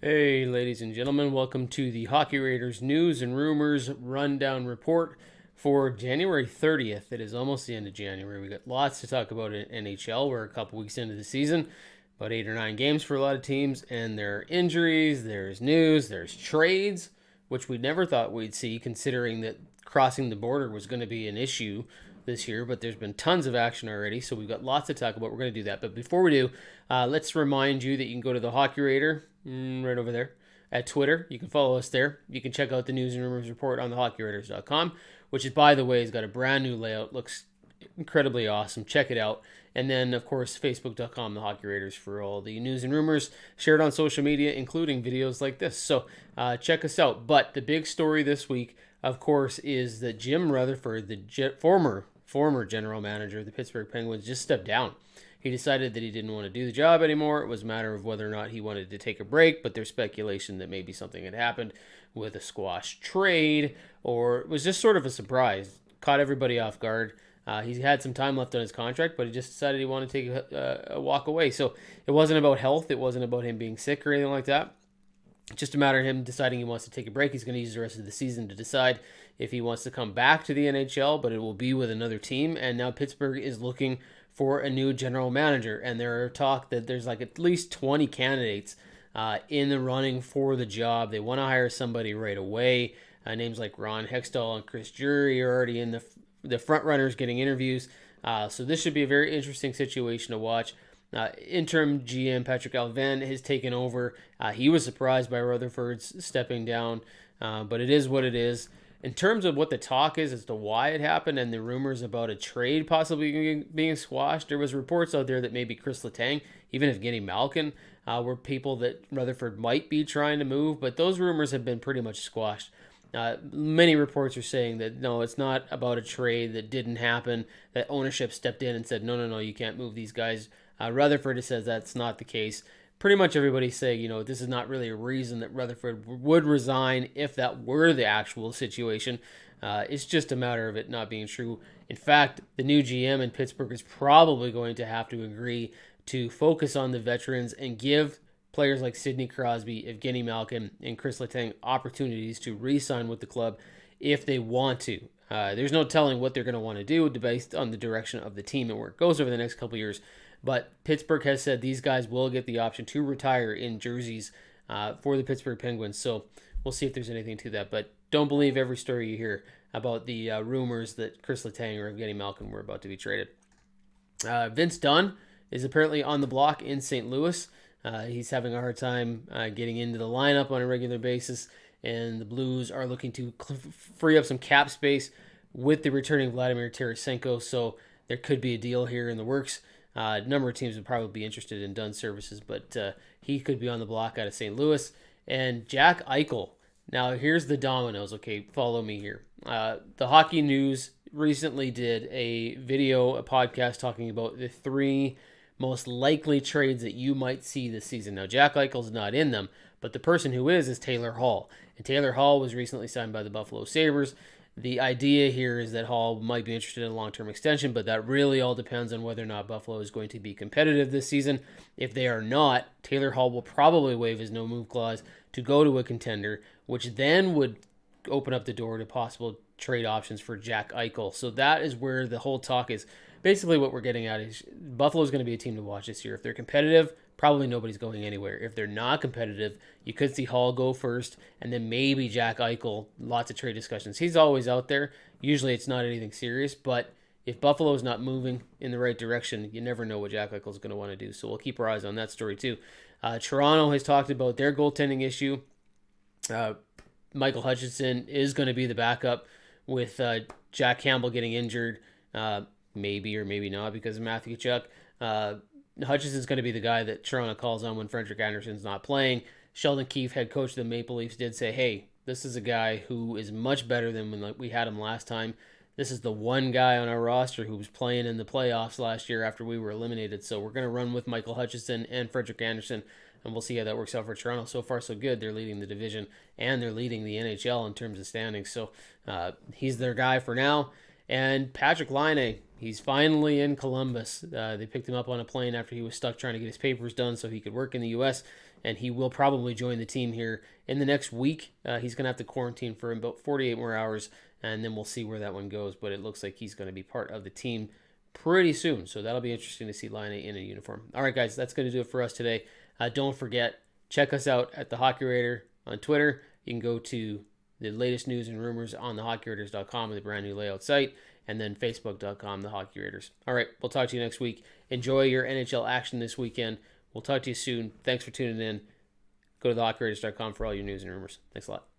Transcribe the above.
Hey, ladies and gentlemen, welcome to the Hockey Raiders News and Rumors Rundown Report for January 30th. It is almost the end of January. We got lots to talk about in NHL. We're a couple weeks into the season, about 8 or 9 games for a lot of teams, and there are injuries, there's news, there's trades, which we never thought we'd see, considering that crossing the border was going to be an issue this year, but there's been tons of action already, so we've got lots to talk about. We're going to do that. But before we do, let's remind you that you can go to the Hockey Raider right over there at Twitter. You can follow us there. You can check out the News and Rumors Report on thehockeyraiders.com, which is, by the way, has got a brand new layout. Looks incredibly awesome. Check it out. And then, of course, facebook.com, the Hockey Raiders, for all the news and rumors shared on social media, including videos like this. So check us out. But the big story this week, of course, is that Jim Rutherford, the former general manager of the Pittsburgh Penguins, just stepped down. He decided that he didn't want to do the job anymore. It was a matter of whether or not he wanted to take a break, but there's speculation that maybe something had happened with a squash trade, or it was just sort of a surprise. Caught everybody off guard. He had some time left on his contract, but he just decided he wanted to take a walk away. So it wasn't about health. It wasn't about him being sick or anything like that. Just a matter of him deciding he wants to take a break. He's going to use the rest of the season to decide if he wants to come back to the NHL, but it will be with another team. And now Pittsburgh is looking for a new general manager, and there are talk that there's like at least 20 candidates in the running for the job. They want to hire somebody right away. Names like Ron Hextall and Chris Drury are already in the front runners getting interviews. So this should be a very interesting situation to watch. Interim GM Patrik Laine has taken over. He was surprised by Rutherford's stepping down, but it is what it is. In terms of what the talk is as to why it happened and the rumors about a trade possibly being squashed, there was reports out there that maybe Kris Letang, even Evgeny Malkin, were people that Rutherford might be trying to move, but those rumors have been pretty much squashed. Many reports are saying that no, it's not about a trade that didn't happen, that ownership stepped in and said, no, you can't move these guys. Rutherford says that's not the case. Pretty much everybody's saying, this is not really a reason that Rutherford would resign if that were the actual situation. It's just a matter of it not being true. In fact, the new GM in Pittsburgh is probably going to have to agree to focus on the veterans and give players like Sidney Crosby, Evgeny Malkin, and Kris Letang opportunities to re-sign with the club if they want to. There's no telling what they're going to want to do based on the direction of the team and where it goes over the next couple of years. But Pittsburgh has said these guys will get the option to retire in jerseys for the Pittsburgh Penguins. So we'll see if there's anything to that. But don't believe every story you hear about the rumors that Kris Letang or Evgeny Malkin were about to be traded. Vince Dunn is apparently on the block in St. Louis. He's having a hard time getting into the lineup on a regular basis, and the Blues are looking to free up some cap space with the returning Vladimir Tarasenko, so there could be a deal here in the works. A number of teams would probably be interested in Dunn's services, but he could be on the block out of St. Louis. And Jack Eichel. Now, here's the dominoes. Okay, follow me here. The Hockey News recently did a podcast talking about the 3 most likely trades that you might see this season. Now, Jack Eichel's not in them, but the person who is Taylor Hall. And Taylor Hall was recently signed by the Buffalo Sabres. The idea here is that Hall might be interested in a long-term extension, but that really all depends on whether or not Buffalo is going to be competitive this season. If they are not, Taylor Hall will probably waive his no-move clause to go to a contender, which then would open up the door to possible trade options for Jack Eichel. So that is where the whole talk is. Basically what we're getting at is Buffalo's going to be a team to watch this year. If they're competitive, probably nobody's going anywhere. If they're not competitive, you could see Hall go first, and then maybe Jack Eichel. Lots of trade discussions. He's always out there. Usually it's not anything serious, but if Buffalo's not moving in the right direction, you never know what Jack Eichel's going to want to do. So we'll keep our eyes on that story too. Toronto has talked about their goaltending issue. Michael Hutchinson is going to be the backup with Jack Campbell getting injured. Maybe or maybe not because of Matthew Tkachuk. Hutchinson's going to be the guy that Toronto calls on when Frederik Andersen's not playing. Sheldon Keefe, head coach of the Maple Leafs, did say, hey, this is a guy who is much better than when we had him last time. This is the one guy on our roster who was playing in the playoffs last year after we were eliminated. So we're going to run with Michael Hutchinson and Frederik Andersen, and we'll see how that works out for Toronto. So far, so good. They're leading the division, and they're leading the NHL in terms of standings. So he's their guy for now. And Patrik Laine, he's finally in Columbus. They picked him up on a plane after he was stuck trying to get his papers done so he could work in the U.S., and he will probably join the team here in the next week. He's going to have to quarantine for about 48 more hours, and then we'll see where that one goes. But it looks like he's going to be part of the team pretty soon, so that'll be interesting to see Laine in a uniform. All right, guys, that's going to do it for us today. Don't forget, check us out at the Hockey Raider on Twitter. You can go to the latest news and rumors on thehockeyraiders.com with a brand new layout site, and then facebook.com, the Hockey Raiders. All right, we'll talk to you next week. Enjoy your NHL action this weekend. We'll talk to you soon. Thanks for tuning in. Go to thehockeyraiders.com for all your news and rumors. Thanks a lot.